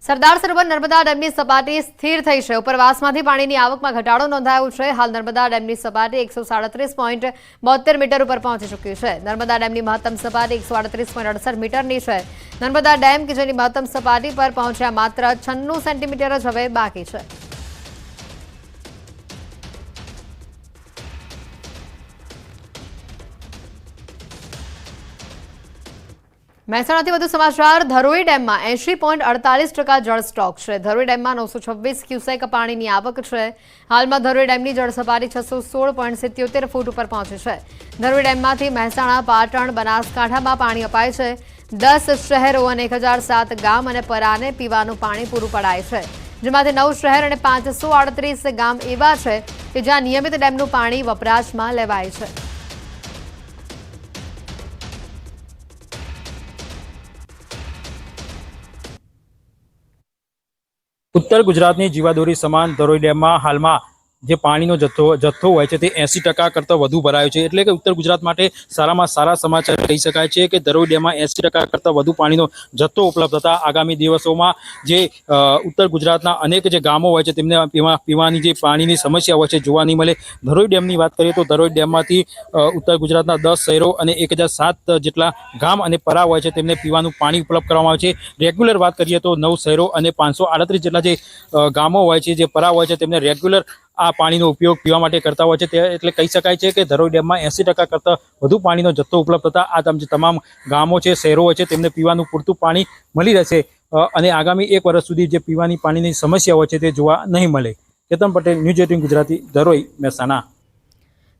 સરદાર સરોવર નર્મદા ડેમની સપાટી સ્થિર થઈ છે। ઉપરવાસમાંથી પાણીની આવકમાં ઘટાડો નોંધાયો છે। હાલ નર્મદા ડેમની સપાટી 137.72 મીટર ઉપર પહોંચી ચૂકી છે। નર્મદા ડેમની મહત્તમ સપાટી 138.68 મીટરની છે। નર્મદા ડેમ કે જેની મહત્તમ સપાટી પર પહોંચ્યા માત્ર 96 સેન્ટીમીટર જ હવે બાકી છે। મહેસાણાથી વધુ સમાચાર। ધરોઈ ડેમમાં 80.48% જળ સ્ટોક છે। ધરોઈ ડેમમાં 926 ક્યુસેક પાણીની આવક છે। હાલમાં ધરોઈ ડેમની જળ સપાટી 616.77 ફૂટ ઉપર પહોંચી છે। ધરોઈ ડેમમાંથી મહેસાણા, પાટણ, બનાસકાંઠામાં પાણી અપાય છે। 10 શહેરો અને 1007 ગામ અને પરાને પીવાનું પાણી પૂરું પડાય છે, જેમાંથી 9 શહેર અને 538 ગામ એવા છે કે જ્યાં નિયમિત ડેમનું પાણી વપરાશમાં લેવાય છે। उत्तर गुजरातनी जीवादोरी समान धरोई डेम में हाल में जे पानीनो जत्थो होय छे ते 80% करता वधु भरायो छे। एटले के उत्तर गुजरात माटे सारामां सारा समाचार कही शकाय छे के धरोई डेम में 80% करता वधु पानीनो जत्थो उपलब्ध था। आगामी दिवसोमां जे उत्तर गुजरातना अनेक जे गामो होय छे तेमने पीवानी जे पाणीनी समस्या होय छे जोवा नहीं मळे। धरोई डेमनी वात करीए तो धरोई डेममांथी उत्तर गुजरातना 10 शहेरो अने 1007 जेटला गाम अने परा होय छे तेमने पीवानुं पाणी उपलब्ध करवामां आवे छे। रेग्युलर वात करीए तो 9 शहेरो अने 538 जेटला जे गामो होय छे जे परा होय छे तेमने रेग्युलर आ पानीनो उपयोग पीवा माटे करता होय छे। एटले कही शकाय छे के धरोई डेम में 80% करता वधु पानीनो जत्थो उपलब्ध था। आ तमाम गामो छे, शहेरो होय छे तेमने पीवानुं पूरतुं पाणी मळी रहेशे अने आगामी 1 वर्ष सुधी जे पीवानी पाणीनी समस्या होय छे ते जोवा नहीं मळे। केतन पटेल, न्यूज 18 गुजराती, धरोई, महेसाणा।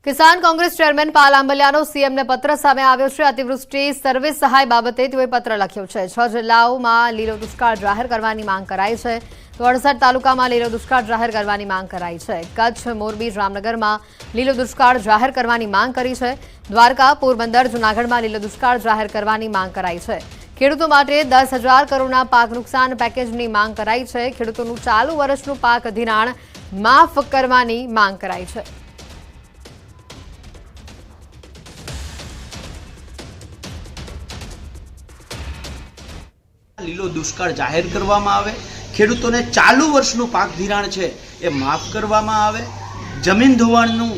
किसान कांग्रेस चेरमेन पाल आंबलियानो सीएम ने पत्र सामे आव्यो छे। अतिवृष्टि सर्वे सहाय बाबते तेओए पत्र लख्यो छे। 6 जिल्लाओमां લીલો દુષ્કાળ જાહેર કરવાની માંગ કરાઈ છે તો 68 તાલુકામાં લીલો દુષ્કાળ જાહેર કરવાની માંગ કરાઈ છે। કચ્છ, મોરબી, જામનગરમાં લીલો દુષ્કાળ જાહેર કરવાની માંગ કરી છે। દ્વારકા, પોરબંદર, જૂનાગઢમાં લીલો દુષ્કાળ જાહેર કરવાની માંગ કરાઈ છે। ખેડૂતો માટે 10,000 કરોડના પાક નુકસાન પેકેજની માંગ કરાઈ છે। ખેડૂતોનું ચાલુ વર્ષનું પાક ધિરાણ માફ કરવાની માંગ કરાઈ છે। લીલો દુષ્કાળ જાહેર કરવામાં આવે, ખેડૂતોને ચાલુ વર્ષનું પાક ધિરાણ છે એ માફ કરવામાં આવે, જમીન ધોવાણનું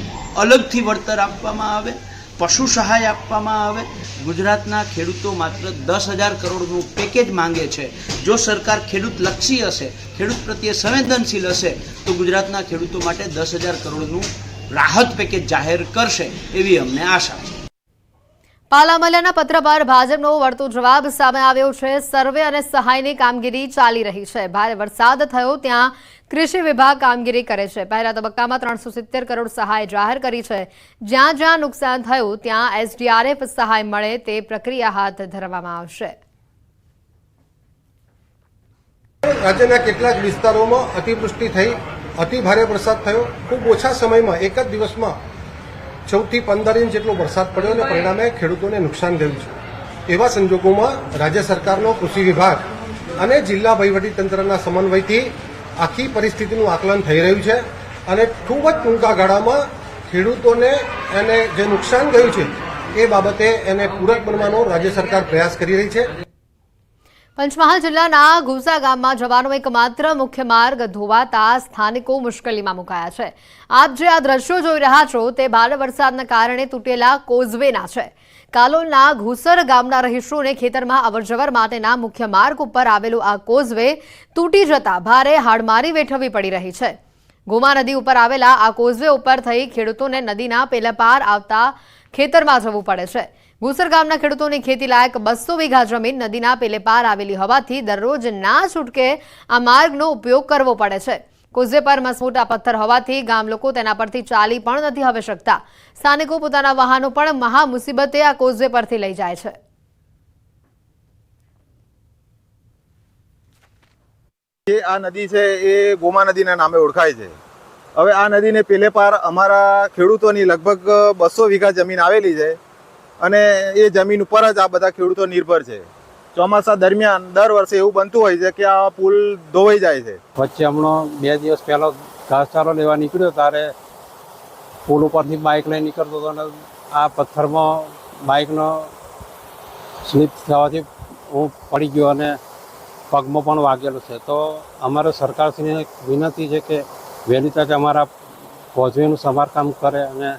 અલગથી વળતર આપવામાં આવે, પશુ સહાય આપવામાં આવે। ગુજરાતના ખેડૂતો માત્ર 10,000 કરોડનું પેકેજ માંગે છે। જો સરકાર ખેડૂત લક્ષી હશે, ખેડૂત પ્રત્યે સંવેદનશીલ હશે તો ગુજરાતના ખેડૂતો માટે 10,000 કરોડનું રાહત પેકેજ જાહેર કરશે એવી અમને આશા છે। પાલ આંબલિયાના પત્ર પર ભાજપનો વળતો જવાબ સામે આવ્યો છે। સર્વે અને સહાયની કામગીરી ચાલી રહી છે। ભારે વરસાદ થયો ત્યાં કૃષિ વિભાગ કામગીરી કરે છે। પહેલા તબક્કામાં 370 કરોડ સહાય જાહેર કરી છે। જ્યાં જ્યાં નુકસાન થયું ત્યાં એસડીઆરએફ સહાય મળે તે પ્રક્રિયા હાથ ધરવામાં આવશે। રાજ્યના કેટલાક વિસ્તારોમાં અતિવૃષ્ટિ થઈ, અતિ ભારે વરસાદ થયો। ખૂબ ઓછા સમયમાં એક જ દિવસમાં 14 થી 15 ઇંચ જેટલો વરસાદ પડ્યો અને પરિણામે ખેડૂતોને નુકસાન થયું છે। એવા સંજોગોમાં રાજ્ય સરકારનો કૃષિ વિભાગ અને જિલ્લા વહીવટીતંત્રના સમન્વયથી આખી પરિસ્થિતિનું આકલન થઈ રહ્યું છે અને ખૂબ જ ટૂંકા ગાળામાં ખેડૂતોને એને જે નુકસાન થયું છે એ બાબતે એને પૂરક બનવાનો રાજ્ય સરકાર પ્રયાસ કરી રહી છે। પંચમહાલ જિલ્લાના ઘુસા ગામમાં જવાનો એકમાત્ર મુખ્ય માર્ગ ધોવાતા સ્થાનિકો મુશ્કેલીમાં મુકાયા છે। આપ જે આ દ્રશ્યો જોઈ રહ્યા છો તે ભારે વરસાદના કારણે તૂટેલા કોઝવેના છે। કાલોલના ઘુસર ગામના રહીશોને ખેતરમાં અવરજવર માટેના મુખ્ય માર્ગ ઉપર આવેલું આ કોઝવે તૂટી જતા ભારે હાડમારી વેઠવવી પડી રહી છે। ગોમા નદી ઉપર આવેલા આ કોઝવે ઉપર થઈ ખેડૂતોને નદીના પેલા પાર આવતા ખેતરમાં જવું પડે છે। ઘુસર ગામના ખેડૂતોની ખેતી લાયક 200 વીઘા જમીન નદીના પેલે પાર આવેલી હોવાથી દરરોજ ના છૂટકે આ માર્ગનો ઉપયોગ કરવો પડે છે। કોઝવે પર મસમોટા પથ્થર હોવાથી ગામ લોકો તેના પરથી ચાલી પણ નથી હવે શકતા। સ્થાનિકો પોતાના વાહનો પણ મહા મુસીબતે આ કોઝવે પરથી લઈ જાય છે। આ નદી છે એ ગોમા નદીના નામે ઓળખાય છે। હવે આ નદીને પેલે પાર અમારા ખેડૂતોની લગભગ 200 વીઘા જમીન આવેલી છે અને એ જમીન ઉપર જ આ બધા ખેડૂતો નિર્ભર છે। ચોમાસા દરમિયાન દર વર્ષે એવું બનતું હોય છે કે આ પુલ ધોવાઈ જાય છે। વચ્ચે હમણાં 2 દિવસ પહેલા ઘાસચારો લેવા નીકળ્યો ત્યારે પુલ ઉપરથી બાઇક લઈને નીકળતો હતો અને આ પથ્થરમાં બાઇકનો સ્લીપ થવાથી હું પડી ગયો અને પગમાં પણ વાગેલું છે. તો અમારે સરકારશ્રીને એક વિનંતી છે કે વહેલી તકે અમારા કોઝવેનું સમારકામ કરે. અને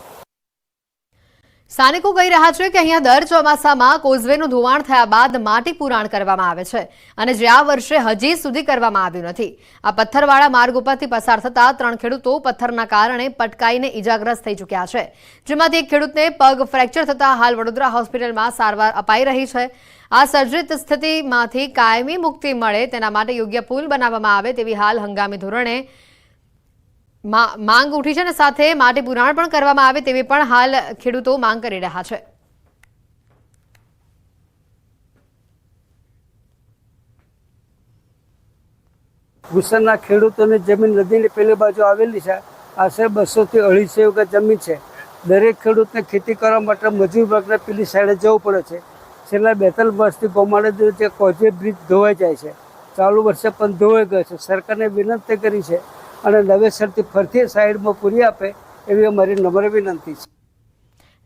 સ્થાનિકો કહી રહ્યા છે કે અહીંયા દર ચોમાસામાં કોઝવેનું ધોવાણ થયા બાદ માટી પુરાણ કરવામાં આવે છે અને જે આ વર્ષે હજી સુધી કરવામાં આવ્યું નથી. આ પથ્થરવાળા માર્ગ ઉપરથી પસાર થતા 3 ખેડૂતો પથ્થરના કારણે પટકાઈને ઈજાગ્રસ્ત થઈ ચૂક્યા છે, જેમાંથી એક ખેડૂતને પગ ફ્રેક્ચર થતા હાલ વડોદરા હોસ્પિટલમાં સારવાર અપાઈ રહી છે. આ સર્જિત સ્થિતિમાંથી કાયમી મુક્તિ મળે તેના માટે યોગ્ય પુલ બનાવવામાં આવે તેવી હાલ હંગામી ધોરણે માંગ ઉઠી છે અને સાથે માટી પુરાણ પણ કરવામાં આવે તેવી પણ હાલ ખેડૂતો માંગ કરી રહ્યા છે. ગુસરના ખેડૂતોની જમીન નદીની પેલી બાજુ આવેલી છે. આશરે 200 થી 250 વીઘા જમીન છે. દરેક ખેડૂતને ખેતી કરવા માટે મજૂર વર્ગને પેલી સાઈડે જવું પડે છે. છેલ્લા 2-3 વર્ષથી ગોમાળે જે કોઝવે બ્રિજ ધોવાઈ જાય છે. ચાલુ વર્ષે પણ ધોવાઈ ગયો છે. સરકારને વિનંતી કરી છે અને નવેસરથી ફરતી સાઈડમાં પૂરી આપે એવી અમારી નમ્ર વિનંતી છે.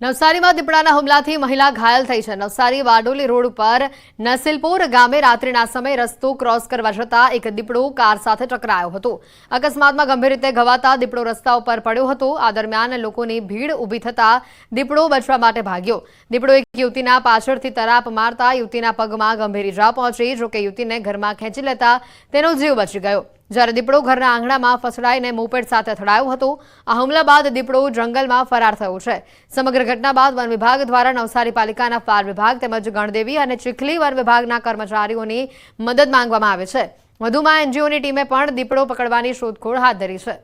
નવસારીમાં દીપડાના હુમલાથી મહિલા ઘાયલ થઈ છે. નવસારી વાડોલી રોડ ઉપર નસીલપોર ગામે રાત્રિના સમયે રસ્તો ક્રોસ કરવા જતા એક દીપડો કાર સાથે ટકરાયો હતો. અકસ્માતમાં ગંભીર રીતે ઘવાતા દીપડો રસ્તા ઉપર પડ્યો હતો. આ દરમિયાન લોકોની ભીડ ઊભી થતા દીપડો બચવા માટે ભાગ્યો. દીપડો એક યુવતીના પાછળથી તરાપ મારતા યુવતીના પગમાં ગંભીર ઈજા પહોંચી. જોકે યુવતીને ઘરમાં ખેંચી લેતા તેનો જીવ બચી ગયો, જ્યારે દીપડો ઘરના આંગણામાં ફસડાઈને મોપેડ સાથે અથડાયો હતો. આ હુમલા બાદ દીપડો જંગલમાં ફરાર થયો છે. સમગ્ર ઘટના બાદ વન વિભાગ દ્વારા નવસારી પાલિકાના ફાયર વિભાગ તેમજ ગણદેવી અને ચીખલી વન વિભાગના કર્મચારીઓની મદદ માંગવામાં આવે છે. વધુમાં એનજીઓની ટીમે પણ દીપડો પકડવાની શોધખોળ હાથ ધરી છે.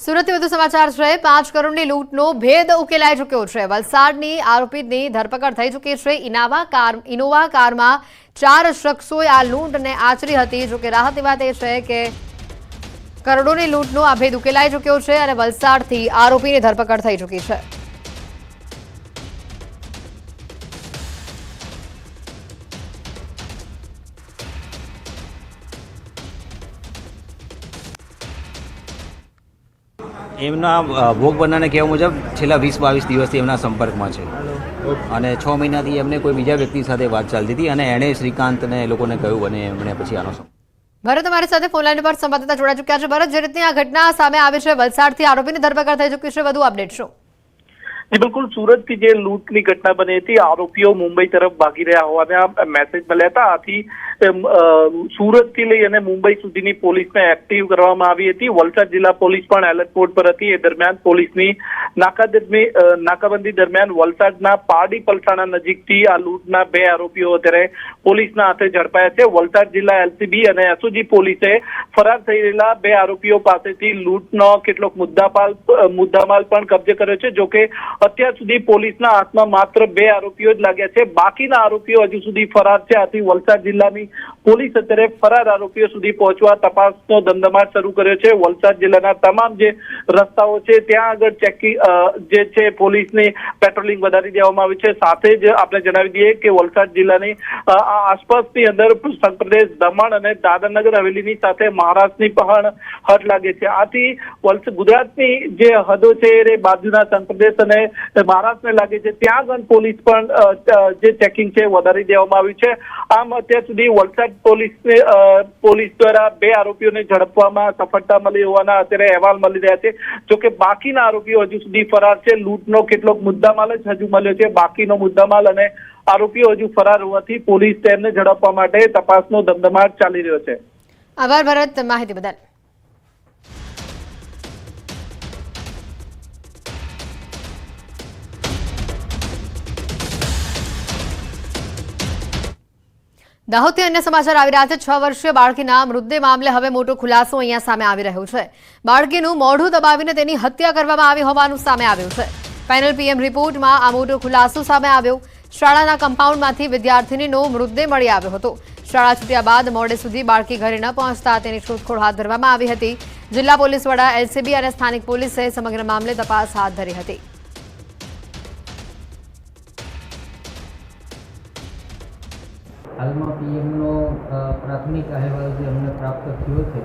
સુરતથી વધુ સમાચાર છે. 5 કરોડની લૂંટનો ભેદ ઉકેલાઈ ચૂક્યો છે. વલસાડની આરોપીની ધરપકડ થઈ ચૂકી છે. ઇનોવા કારમાં 4 શખ્સોએ આ લૂંટને આચરી હતી. જોકે રાહતની વાત એ છે કે કરોડોની લૂંટનો આ ભેદ ઉકેલાઈ ચૂક્યો છે અને વલસાડથી આરોપીની ધરપકડ થઈ ચૂકી છે. એમના ભોગ બનનારને કહેવા મુજબ છેલ્લા 20-22 દિવસથી એમના સંપર્કમાં છે અને 6 મહિનાથી એમને કોઈ બીજા વ્યક્તિ સાથે વાત ચાલતી હતી અને એણે શ્રીકાંતને એ લોકોને કહ્યું અને એમણે પછી આનો ભરત અમારી સાથે ફોનલાઈન પર સંવાદદાતા જોડાઈ ચૂક્યા છે. ભરત, જે રીતની આ ઘટના સામે આવી છે, વલસાડથી આરોપીની ધરપકડ થઈ ચૂકી છે, વધુ અપડેટ શું? બિલકુલ, સુરતથી જે લૂંટની ઘટના બની હતી, આરોપીઓ મુંબઈ તરફ ભાગી રહ્યા હોવાના મેસેજ મળ્યા હતા. આથી સુરતથી લઈ અને મુંબઈ સુધીની પોલીસને એક્ટિવ કરવામાં આવી હતી. વલસાડ જિલ્લા પોલીસ પણ એલર્ટ મોડ પર હતી. એ દરમિયાન પોલીસની નાકાબંધી દરમિયાન વલસાડના પારડી પલસાણા નજીકથી આ લૂંટના 2 આરોપીઓ અત્યારે પોલીસના હાથે ઝડપાયા છે. વલસાડ જિલ્લા એલસીબી અને એસઓજી પોલીસે ફરાર થઈ રહેલા 2 આરોપીઓ પાસેથી લૂંટનો કેટલોક મુદ્દામાલ પણ કબજે કર્યો છે. જોકે અત્યાર સુધી પોલીસના હાથમાં માત્ર 2 આરોપીઓ જ લાગ્યા છે. બાકીના આરોપીઓ હજુ સુધી ફરાર છે. આથી વલસાડ જિલ્લાની પોલીસ અત્યારે ફરાર આરોપીઓ સુધી પહોંચવા તપાસનો ધમધમાટ શરૂ કર્યો છે. વલસાડ જિલ્લાના તમામ જે રસ્તાઓ છે ત્યાં આગળ ચેકિંગ જે છે પોલીસની પેટ્રોલિંગ વધારી દેવામાં આવી છે. સાથે જ આપણે જણાવી દઈએ કે વલસાડ જિલ્લાની આસપાસની અંદર સંપ્રદેશ, દમણ અને દાદરનગર હવેલીની સાથે મહારાષ્ટ્રની પણ હદ લાગે છે. આથી ગુજરાતની જે હદો છે એ બાજુના સંપ્રદેશ અને મહારાષ્ટ્રને લાગે છે ત્યાં આગળ પોલીસ પણ જે ચેકિંગ છે વધારી દેવામાં આવ્યું છે. આમ અત્યાર સુધી વલસાડ પોલીસ દ્વારા 2 આરોપીઓને ઝડપવામાં સફળતા મળી હોવાના અત્યારે અહેવાલ મળી રહ્યા છે. જોકે બાકીના આરોપીઓ હજુ સુધી ફરાર છે. લૂંટનો કેટલોક મુદ્દામાલ જ હજુ મળ્યો છે. બાકીનો મુદ્દામાલ અને આરોપીઓ હજુ ફરાર હોવાથી પોલીસ તેમને ઝડપવા માટે તપાસનો ધમધમાટ ચાલી રહ્યો છે. આભાર ભરત, માહિતી બદલ. દાહોદથી અન્ય સમાચાર આવી રહ્યા છે. 6 વર્ષીય બાળકીના મૃતદેહ મામલે હવે મોટો ખુલાસો અહીંયા સામે આવી રહ્યો છે. બાળકીનું મોઢું દબાવીને તેની હત્યા કરવામાં આવી હોવાનું સામે આવ્યું છે. પેનલ પીએમ રિપોર્ટમાં આ મોટો ખુલાસો સામે આવ્યો. શાળાના કમ્પાઉન્ડમાંથી વિદ્યાર્થીનીનો મૃતદેહ મળી આવ્યો હતો. શાળા છૂટ્યા બાદ મોડે સુધી બાળકી ઘરે ન પહોંચતા તેની શોધખોળ હાથ ધરવામાં આવી હતી. જિલ્લા પોલીસ વડા, એલસીબી અને સ્થાનિક પોલીસે સમગ્ર મામલે તપાસ હાથ ધરી હતી. હાલમાં પીએમનો પ્રાથમિક અહેવાલ જે અમને પ્રાપ્ત થયો છે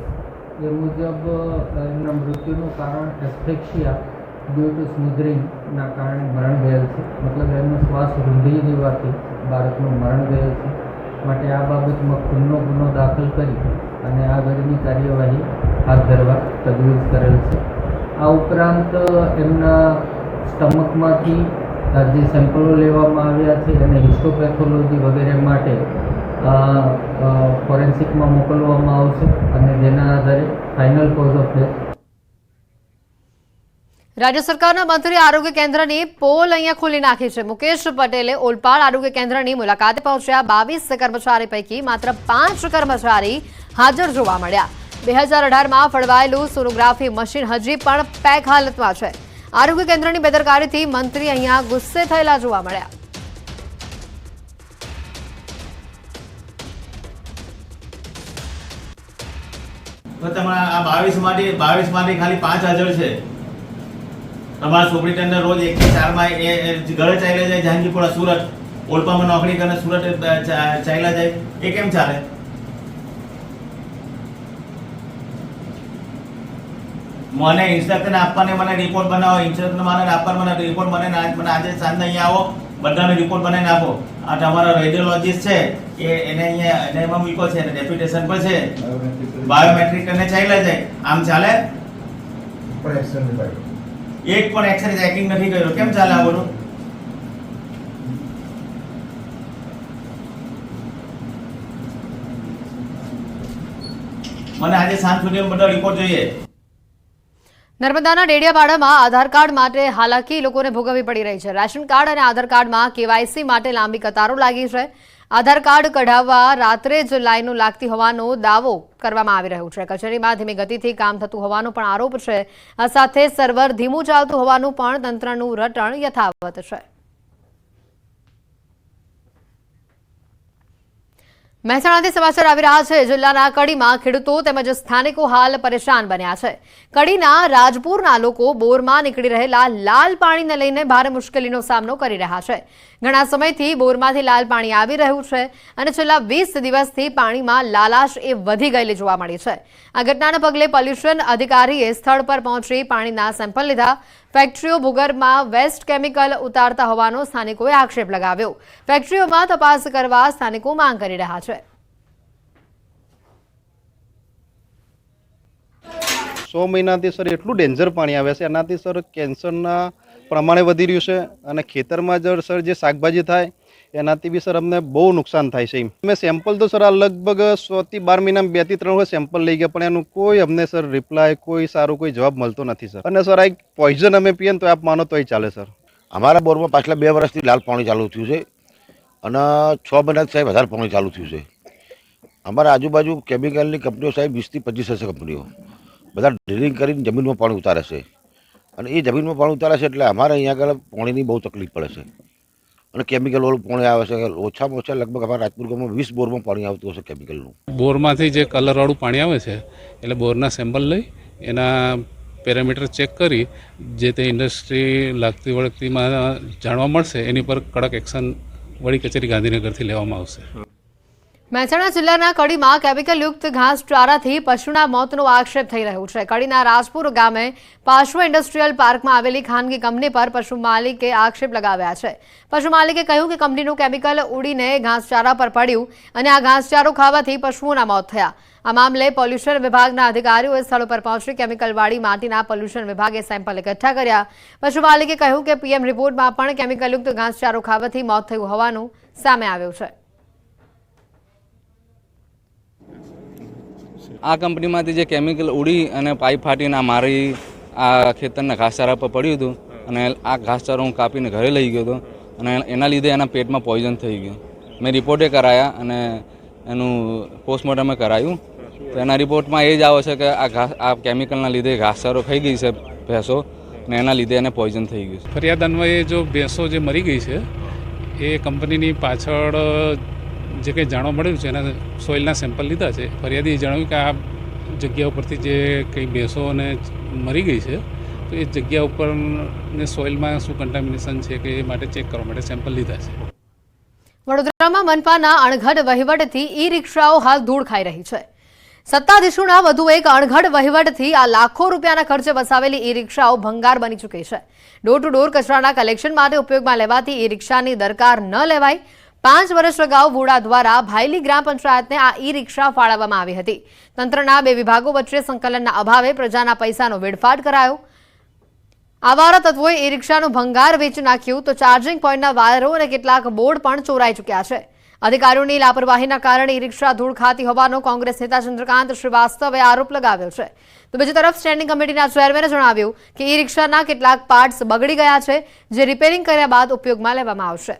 એ મુજબ એમના મૃત્યુનું કારણ એસ્ફેક્સિયા ડ્યુ ટુ સ્મોધરિંગના કારણે મરણ ગયેલ છે. મતલબ એમનો શ્વાસ રૂંધી જવાથી બાળકનું મરણ ગયેલ છે. માટે આ બાબતમાં ખૂનનો ગુનો દાખલ કરી અને આગળની કાર્યવાહી હાથ ધરવા તજવીજ કરેલ છે. આ ઉપરાંત એમના સ્ટમકમાંથી જે સેમ્પલો લેવામાં આવ્યા છે અને હિસ્ટોપેથોલોજી વગેરે માટે ફોરેન્સિકમાં મોકલવામાં આવશે અને જેના આધારે ફાઇનલ કોઝ ઓફ ડેથ. રાજ્ય સરકારના મંત્રી આરોગ્ય કેન્દ્રની પોલ અહીંયા ખોલી નાખી છે. મુકેશ પટેલે ઓલપાડ આરોગ્ય કેન્દ્રની મુલાકાતે પહોંચ્યા. 22 કર્મચારી પૈકી માત્ર 5 કર્મચારી હાજર જોવા મળ્યા. 2018માં ફળવાયેલું સોનોગ્રાફી મશીન હજી પણ પેક હાલતમાં છે. આરોગ્ય કેન્દ્રની બેદરકારીથી મંત્રી અહીંયા ગુસ્સે થયેલા જોવા મળ્યા. તો તમારા આ 22 માંથી ખાલી 5 હાજર છે. તમારા સુપ્રિન્ટેન્ડન્ટ રોજ 1 થી 4 માં એ ઘરે ચાલ્યા જાય, જહાંગીરપુરા સુરત, ઓલપામાં નોકરી કરીને સુરત ચાલ્યા જાય, એ કેમ ચાલે? મને ઇન્સ્ટ્રક્શન આપવાને, મને રિપોર્ટ બનાવો, ઇન્સ્ટ્રક્શન મને આપવા, મને રિપોર્ટ મને આજે સાંજે અહીંયા આવો, બધાને રિપોર્ટ બનાવીને આપો. આ તમારો રેડિયોલોજીસ્ટ છે એને અહીંયા એને એમાં મૂક્યો છે, ડેપ્યુટેશન પર છે, બાયોમેટ્રિક કરીને ચાલ્યા જાય, આમ ચાલે? એક પણ એક્સરે ચેકિંગ નથી કર્યો, કેમ ચાલે આ બધું? મને આજે સાંજ સુધી બધો રિપોર્ટ જોઈએ. નર્મદાના ડેડિયાપાડામાં આધાર કાર્ડ માટે હાલાકી લોકોને ભોગવવી પડી રહી છે. રેશન કાર્ડ અને આધાર કાર્ડમાં કેવાયસી માટે લાંબી કતારો લાગી છે. આધાર કાર્ડ કઢાવવા રાત્રે જ લાઈનો લાગતી હોવાનો દાવો કરવામાં આવી રહ્યો છે. કચેરીમાં ધીમી ગતિથી કામ થતું હોવાનો પણ આરોપ છે. આ સાથે સર્વર ધીમું ચાલતું હોવાનું પણ તંત્રનું રટણ યથાવત છે. મહેસાણાથી સમાચાર આવી રહ્યા છે. જિલ્લાના કડીમાં ખેડૂતો તેમજ સ્થાનિકો હાલ પરેશાન બન્યા છે. કડીના રાજપુરના લોકો બોરમાં નીકળી રહેલા લાલ પાણીને લઈને ભારે મુશ્કેલીનો સામનો કરી રહ્યા છે. ઘણા સમયથી બોરમાંથી લાલ પાણી આવી રહ્યું છે અને છેલ્લા 20 દિવસથી પાણીમાં લાલાશ એ વધી ગયેલી જોવા મળી છે. આ ઘટનાને પગલે પોલ્યુશન અધિકારીએ સ્થળ પર પહોંચી પાણીના સેમ્પલ લીધા. ફેક્ટરીઓ ભૂગર્ભમાં વેસ્ટ કેમિકલ ઉતારતા હોવાનો સ્થાનિકોએ આક્ષેપ લગાવ્યો. ફેક્ટરીઓમાં તપાસ કરવા સ્થાનિકો માંગ કરી રહ્યા છે. 100 મહિનાથી સર એટલું ડેન્જર પાણી આવે છે, એનાથી સર કેન્સરના પ્રમાણે વધી રહ્યું છે અને ખેતરમાં જો સર જે શાકભાજી થાય એનાથી બી સર અમને બહુ નુકસાન થાય છે. અમે સેમ્પલ તો સર આ લગભગ 100 થી 12 મહિનામાં 2 થી 3 વખત સેમ્પલ લઈ ગયા, પણ એનું કોઈ અમને સર રિપ્લાય, કોઈ સારું કોઈ જવાબ મળતો નથી સર. અને સર આ પોઈઝન અમે પીએ ને તો આપ માનો તોય ચાલે સર. અમારા બોરમાં પાછલા 2 વર્ષથી લાલ પાણી ચાલુ થયું છે અને 6 મહિનાથી સાહેબ વધારે પાણી ચાલુ થયું છે. અમારા આજુબાજુ કેમિકલની કંપનીઓ સાહેબ 20 થી 25 હશે કંપનીઓ, બધા ડ્રિલિંગ કરીને જમીનમાં પાણી ઉતારે છે અને એ જમીનમાં પાણી ઉતારે છે એટલે અમારે અહીંયા આગળ પાણીની બહુ તકલીફ પડે છે અને કેમિકલ વાળું પાણી આવે છે. ઓછામાં ઓછા લગભગ અમારા રાજપુર ગામમાં 20 બોરમાં પાણી આવતું હશે કેમિકલનું. બોરમાંથી જે કલરવાળું પાણી આવે છે એટલે બોરના સેમ્પલ લઈ એના પેરામીટર ચેક કરી જે તે ઇન્ડસ્ટ્રી લાગતી વળગતીમાં જાણવા મળશે એની પર કડક એક્શન વડી કચેરી ગાંધીનગરથી લેવામાં આવશે. મહેસાણા જિલ્લાના કડીમાં કેમિકલયુક્ત ઘાસચારાથી પશુના મોતનો આક્ષેપ થઈ રહ્યો છે. કડીના રાજપુર ગામે પાશ્વ ઇન્ડસ્ટ્રીયલ પાર્કમાં આવેલી ખાનગી કંપની પર પશુ માલિકે આક્ષેપ લગાવ્યા છે. પશુ માલિકે કહ્યું કે કંપનીનું કેમિકલ ઉડીને ઘાસચારા પર પડ્યું અને આ ઘાસચારો ખાવાથી પશુઓના મોત થયા. આ મામલે પોલ્યુશન વિભાગના અધિકારીઓએ સ્થળ પર પહોંચી કેમિકલવાળી માટીના પોલ્યુશન વિભાગે સેમ્પલ એકઠા કર્યા. પશુ માલિકે કહ્યું કે પીએમ રિપોર્ટમાં પણ કેમિકલયુક્ત ઘાસચારો ખાવાથી મોત થયું હોવાનું સામે આવ્યું છે. આ કંપનીમાંથી જે કેમિકલ ઉડી અને પાઇપ ફાટીને મારી આ ખેતરના ઘાસચારા પર પડ્યું હતું અને આ ઘાસચારો હું કાપીને ઘરે લઈ ગયો હતો અને એના લીધે એના પેટમાં પોઈઝન થઈ ગયું. મેં રિપોર્ટે કરાયા અને એનું પોસ્ટમોર્ટમે કરાયું તો એના રિપોર્ટમાં એ જ આવે છે કે આ કેમિકલના લીધે ઘાસચારો ખાઈ ગઈ છે ભેંસો અને એના લીધે એને પોઈઝન થઈ ગયું છે. ફરિયાદ અન્વયે જો ભેંસો જે મરી ગઈ છે એ કંપનીની પાછળ જે કંઈ જાણવા મળ્યું છે એના સોઇલના સેમ્પલ લીધા છે. ફરિયાદીએ જણાવ્યું કે આ જગ્યા ઉપરથી જે કંઈ ભેંસોને મરી ગઈ છે તો એ જગ્યા ઉપર ને સોઇલમાં શું કન્ટામિનેશન છે કે એ માટે ચેક કરવા માટે સેમ્પલ લીધા છે. વડોદરામાં મનપાના અણઘડ વહીવટથી ઈ રિક્ષાઓ હાલ ધૂળ ખાઈ રહી છે. સત્તાધીશોના વધુ એક અણઘડ વહીવટથી આ લાખો રૂપિયાના ખર્ચે વસાવેલી ઈ રિક્ષાઓ ભંગાર બની ચૂકી છે. ડોર ટુ ડોર કચરાના કલેક્શન માટે ઉપયોગમાં લેવાતી ઈ રિક્ષાની દરકાર ન લેવાઈ. 5 વર્ષ અગાઉ વુડા દ્વારા ભાયલી ગ્રામ પંચાયતને આ ઈ રિક્ષા ફાળવવામાં આવી હતી. તંત્રના 2 વિભાગો વચ્ચે સંકલનના અભાવે પ્રજાના પૈસાનો વેડફાટ કરાયો. આવારા તત્વોએ ઈ રિક્ષાનું ભંગાર વેચી નાખ્યું તો ચાર્જિંગ પોઈન્ટના વાયરો અને કેટલાક બોર્ડ પણ ચોરાઈ ચૂક્યા છે. અધિકારીઓની લાપરવાહીના કારણે ઈ રિક્ષા ધૂળ ખાતી હોવાનો કોંગ્રેસ નેતા ચંદ્રકાંત શ્રીવાસ્તવે આરોપ લગાવ્યો છે. તો બીજી તરફ સ્ટેન્ડિંગ કમિટીના ચેરમેને જણાવ્યું કે ઈ રિક્ષાના કેટલાક પાર્ટ્સ બગડી ગયા છે, જે રિપેરિંગ કર્યા બાદ ઉપયોગમાં લેવામાં આવશે.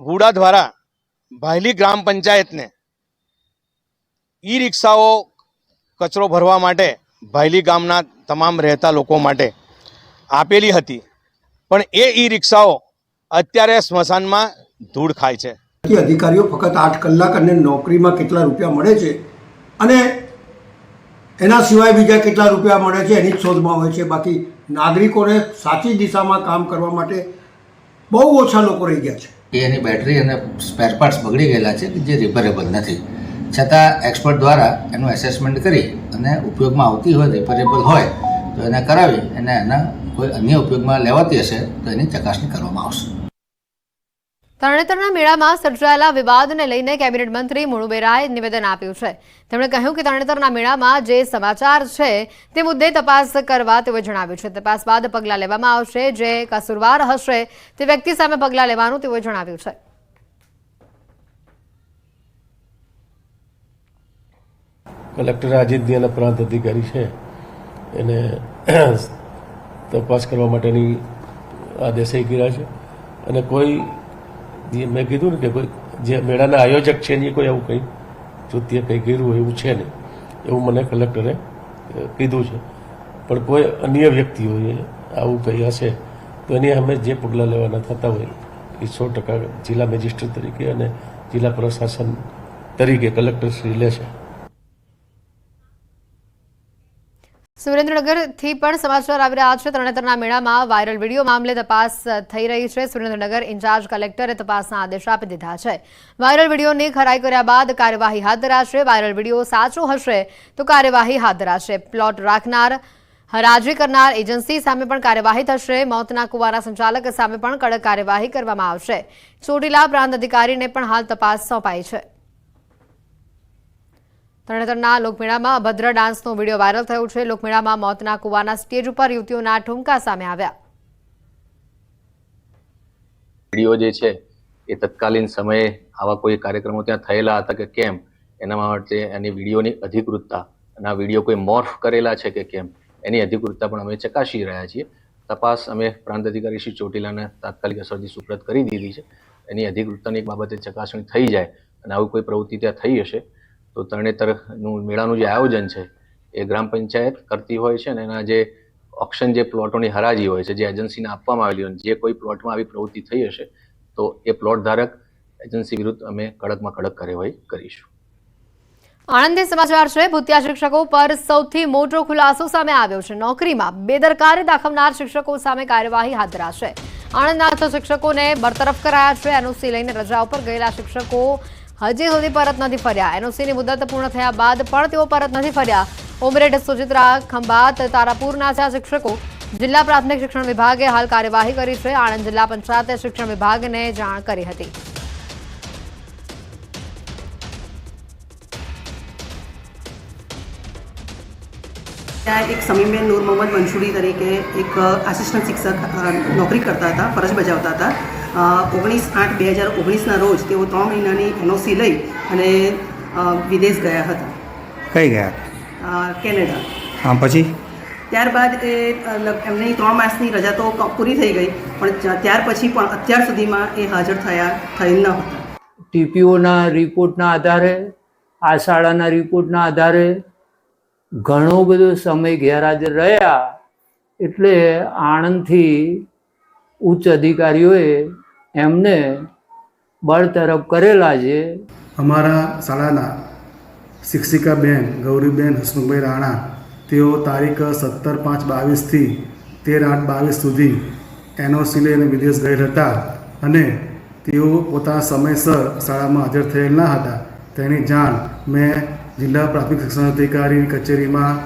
હુડા દ્વારા ભાયલી ગ્રામ પંચાયતને ઈ રિક્ષાઓ કચરો ભરવા માટે ભાયલી ગામના તમામ રહેતા લોકો માટે આપેલી હતી, પણ એ ઈ રિક્ષાઓ અત્યારે સ્મશાનમાં ધૂળ ખાય છે. અધિકારીઓ ફક્ત 8 કલાક અને નોકરીમાં કેટલા રૂપિયા મળે છે અને એના સિવાય બીજા કેટલા રૂપિયા મળે છે એની જ શોધમાં હોય છે. બાકી નાગરિકોને સાચી દિશામાં કામ કરવા માટે બહુ ઓછા લોકો રહી ગયા છે. એની બેટરી અને સ્પેર પાર્ટ્સ બગડી ગયેલા છે જે રિપેરેબલ નથી, છતાં એક્સપર્ટ દ્વારા એનું એસેસમેન્ટ કરી અને ઉપયોગમાં આવતી હોય, રિપેરેબલ હોય તો એને કરાવી અને એના કોઈ અન્ય ઉપયોગમાં લેવાતી હશે તો એની ચકાસણી કરવામાં આવશે. તરણેતરના મેળામાં સર્જાયેલા વિવાદને લઈને કેબિનેટ મંત્રી મુળુ બેરાએ નિવેદન આપ્યું છે. તેમણે કહ્યું કે તરણેતરના મેળામાં જે સમાચાર છે તે મુદ્દે તપાસ કરવા તેઓએ જણાવ્યું છે. તપાસ બાદ પગલાં લેવામાં આવશે. જે કસૂરવાર હશે તે વ્યક્તિ સામે પગલાં લેવાનું તેઓએ જણાવ્યું છે. કલેક્ટર અજીતભાઈ પ્રાંત અધિકારી છે એને તપાસ કરવા માટેની આદેશ કર્યા છે અને કોઈ મેં કીધું ને કે કોઈ જે મેળાના આયોજક છે ને કોઈ એવું કંઈ કૃત્ય કંઈ કર્યું હોય એવું છે નહીં, એવું મને કલેક્ટરે કીધું છે. પણ કોઈ અન્ય વ્યક્તિઓએ આવું કંઈ હશે તો એની અમે જે પગલાં લેવાના થતા હોય એ 100% જિલ્લા મેજિસ્ટ્રેટ તરીકે અને જિલ્લા પ્રશાસન તરીકે કલેક્ટરશ્રી લેશે. સુરેન્દ્રનગરથી પણ સમાચાર આવી રહ્યા છે. તરણેતરના મેળામાં વાયરલ વિડીયો મામલે તપાસ થઈ રહી છે. સુરેન્દ્રનગર ઇન્ચાર્જ કલેક્ટરે તપાસના આદેશ આપી દીધા છે. વાયરલ વિડીયોની ખરાઈ કર્યા બાદ કાર્યવાહી હાથ ધરાશે. વાયરલ વિડીયો સાચો હશે તો કાર્યવાહી હાથ ધરાશે. પ્લોટ રાખનાર, હરાજી કરનાર એજન્સી સામે પણ કાર્યવાહી થશે. મોતના કુવાના સંચાલક સામે પણ કડક કાર્યવાહી કરવામાં આવશે. ચોટીલા પ્રાંત અધિકારીને પણ હાલ તપાસ સોંપાઈ છે. તરણેતરના લોકમેળામાં અભદ્ર ડાન્સનો વિડીયો વાયરલ થયો છે. લોકમેળામાં મોતના કુવાના સ્ટેજ ઉપર યુવતીઓના ઠુમકા સામે આવ્યા. વિડીયો જે છે એ તત્કાલીન સમયે આવા કોઈ કાર્યક્રમો ત્યાં થયેલા હતા કે કેમ, એના માટે એની વિડીયોની અધિકૃતતા અને આ વિડીયો કોઈ મોર્ફ કરેલા છે કે કેમ એની અધિકૃતતા પણ અમે ચકાસી રહ્યા છીએ. તપાસ અમે પ્રાંત અધિકારી શ્રી ચોટીલાને તાત્કાલિક અસરથી સુપ્રત કરી દીધી છે. એની અધિકૃતતાની બાબતે ચકાસણી થઈ જાય અને આવી કોઈ પ્રવૃત્તિ ત્યાં થઈ હશે તો તરણેતરનું મેળાનું જે આયોજન છે એ ગ્રામ પંચાયત કરતી હોય છે અને એના જે ઓક્શન, જે પ્લોટોની હરાજી હોય છે, જે એજન્સીને આપવામાં આવેલી હોય, જે કોઈ પ્લોટમાં આવી પ્રવૃત્તિ થઈ હશે તો એ પ્લોટ ધારક એજન્સી વિરુદ્ધ અમે કડકમાં કડક કાર્યવાહી કરીશું. આણંદથી સમાચાર છે. ભૂતિયા શિક્ષકો પર સૌથી મોટો ખુલાસો સામે આવ્યો છે. નોકરીમાં બેદરકારી દાખવનાર શિક્ષકો સામે કાર્યવાહી હાથ ધરાશે. આણંદના 6 શિક્ષકોને બરતરફ કરાયા છે. એનઓસી લઈને રજા ઉપર ગયેલા શિક્ષકો હજી સુધી પરત નથી ફર્યા. એનઓસીની મુદત પૂર્ણ થયા બાદ પણ તેઓ પરત નથી ફર્યા. ઉમરેઠ, સુચિત્રા, ખંભાત, તારાપુરના 4 શિક્ષકો જિલ્લા પ્રાથમિક શિક્ષણ વિભાગે હાલ કાર્યવાહી કરી છે. આણંદ જિલ્લા પંચાયતે શિક્ષણ વિભાગને જાણ કરી હતી. ત્યાં એક સમીમબેન નૂર મોહમ્મદ મંસૂરી તરીકે એક આસિસ્ટન્ટ શિક્ષક નોકરી કરતા હતા, ફરજ બજાવતા હતા. 19/8/2019ના રોજ તેઓ 3 મહિનાની એનઓસી લઈ અને વિદેશ ગયા હતા. કઈ ગયા? કેનેડા. હા, પછી ત્યારબાદ એમની 3 માસની રજા તો પૂરી થઈ ગઈ, પણ ત્યાર પછી પણ અત્યાર સુધીમાં એ હાજર થયેલ ન હતા. ટીપીઓના રિપોર્ટના આધારે, આ શાળાના રિપોર્ટના આધારે ઘણો બધો સમય ગેરહાજર રહ્યા. એટલે આણંદથી ઉચ્ચ અધિકારીઓએ એમને બરતરફ કરેલા છે. અમારા શાળાના શિક્ષિકાબેન ગૌરીબેન હસમુખભાઈ રાણા, તેઓ તારીખ 17/5/22થી 13/8/22 સુધી એનઓસી લઈને વિદેશ ગયેલ હતા અને તેઓ પોતાના સમયસર શાળામાં હાજર થયેલ ન હતા તેની જાણ મેં જિલ્લા પ્રાથમિક શિક્ષણ અધિકારીની કચેરીમાં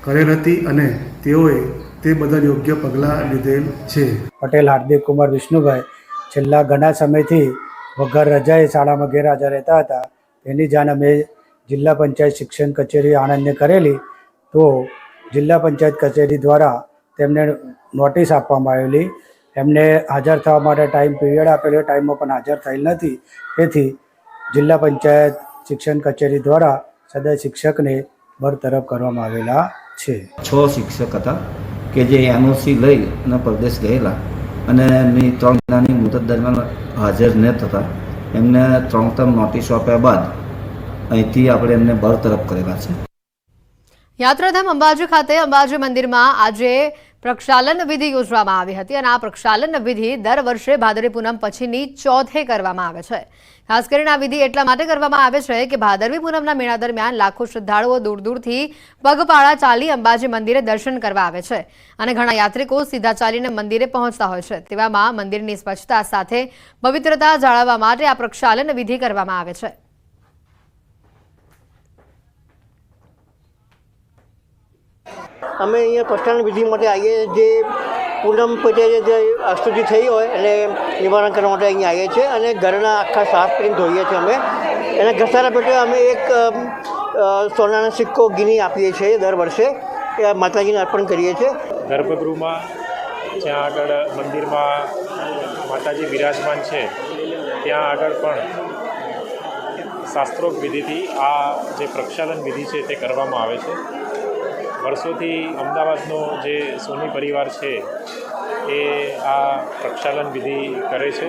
કરેલ હતી અને તેઓએ તે બદલ યોગ્ય પગલાં લીધેલ છે. પટેલ હાર્દિક કુમાર વિષ્ણુભાઈ છેલ્લા ઘણા સમયથી વગર રજાએ શાળામાં ગેરહાજર રહેતા હતા. તેની જાણ અમે જિલ્લા પંચાયત શિક્ષણ કચેરી આણંદને કરેલી તો જિલ્લા પંચાયત કચેરી દ્વારા તેમને નોટિસ આપવામાં આવેલી. એમને હાજર થવા માટે ટાઈમ પીરિયડ આપેલો, ટાઈમમાં પણ હાજર થયેલ નથી. તેથી જિલ્લા પંચાયત શિક્ષણ કચેરી દ્વારા સદર શિક્ષકને બરતરફ કરવામાં આવેલા છે. 6 શિક્ષક હતા કે જે એનઓસી લઈ અને પરદેશ ગયેલા અને એમની 3 મહિનાની મુદત દરમિયાન હાજર ન થતા એમને 3 ટર્મ નોટિસો આપ્યા બાદ અહીંથી આપણે એમને બરતરફ કરેલા છે. યાત્રાધામ અંબાજી ખાતે અંબાજી મંદિરમાં આજે પ્રક્ષાલન વિધિ યોજવામાં આવી હતી અને આ પ્રક્ષાલન વિધિ દર વર્ષે ભાદરવી પૂનમ પછીની ચોથે કરવામાં આવે છે. ખાસ કરીને આ વિધિ એટલા માટે કરવામાં આવે છે કે ભાદરવી પૂનમના મેળા દરમિયાન લાખો શ્રદ્ધાળુઓ દૂર દૂરથી પગપાળા ચાલી અંબાજી મંદિરે દર્શન કરવા આવે છે અને ઘણા યાત્રિકો સીધા ચાલીને મંદિરે પહોંચતા હોય છે. તેવામાં મંદિરની સ્વચ્છતા સાથે પવિત્રતા જાળવવા માટે આ પ્રક્ષાલન વિધિ કરવામાં આવે છે. અમે અહીંયા પ્રક્ષાલન વિધિ માટે આવીએ, જે પૂનમ પછી જે અશુદ્ધિ થઈ હોય એને નિવારણ કરવા માટે અહીંયા આવીએ છીએ અને ઘરના આખા સાફ કરીને ધોઈએ છીએ. અમે એના ઘસારા પેટે અમે એક સોનાનો સિક્કો ગીની આપીએ છીએ દર વર્ષે, એ માતાજીને અર્પણ કરીએ છીએ. ગર્ભગૃહમાં જ્યાં આગળ મંદિરમાં માતાજી બિરાજમાન છે ત્યાં આગળ પણ શાસ્ત્રોક્ત વિધિથી આ જે પ્રક્ષાલન વિધિ છે તે કરવામાં આવે છે. વર્ષોથી અમદાવાદનો જે સોની પરિવાર છે એ આ પ્રક્ષાલન વિધિ કરે છે.